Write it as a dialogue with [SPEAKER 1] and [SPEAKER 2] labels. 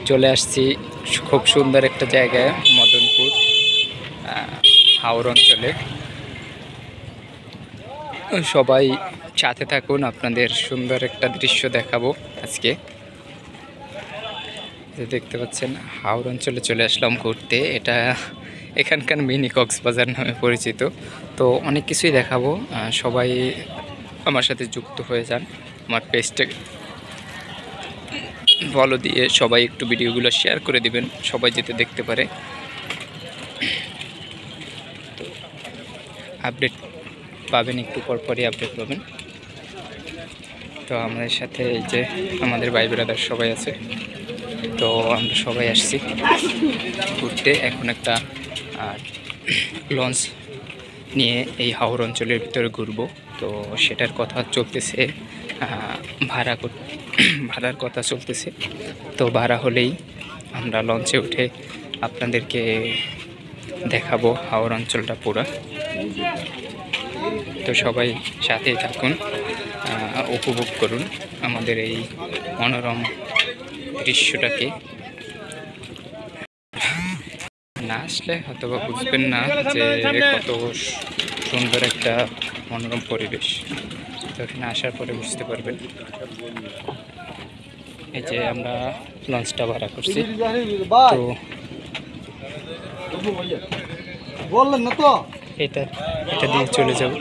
[SPEAKER 1] চলে আসছি খুব সুন্দর একটা জায়গায়, মদনপুর হাওর অঞ্চলে। সবাই সাথে থাকুন, আপনাদের সুন্দর একটা দৃশ্য দেখাবো আজকে। দেখতে পাচ্ছেন হাওর অঞ্চলে চলে আসলাম ঘুরতে। এটা এখানকার মিনি কক্সবাজার নামে পরিচিত। তো অনেক কিছুই দেখাবো, সবাই আমার সাথে যুক্ত হয়ে যান। আমার পেজটা ফলো দিয়ে সবাই একটু ভিডিওগুলো শেয়ার করে দিবেন, সবাই যেতে দেখতে পারে। আপডেট পাবেন, একটু পরপরই আপডেট পাবেন। তো আমাদের সাথে এই যে আমাদের ভাই ব্রাদার সবাই আছে। তো আমরা সবাই আসছি ঘুরতে। এখন একটা লঞ্চ নিয়ে এই হাওর অঞ্চলের ভিতরে ঘুরবো। তো সেটার কথা চলতেছে, ভাড়ার কথা চলতেছে। তো ভাড়া হলেই আমরা লঞ্চে উঠে আপনাদেরকে দেখাবো হাওর অঞ্চলটা পুরা। তো সবাই সাথেই থাকুন, উপভোগ করুন আমাদের এই মনোরম দৃশ্যটাকে। না আসলে হয়তো বা বুঝবেন না যে কত সুন্দর একটা মনোরম পরিবেশ। তো এখানে আসার পরে বুঝতে পারবেন। এই যে আমরা লঞ্চটা ভাড়া করছি, তো
[SPEAKER 2] বললেন না তো
[SPEAKER 1] এটা দিয়ে চলে যাব।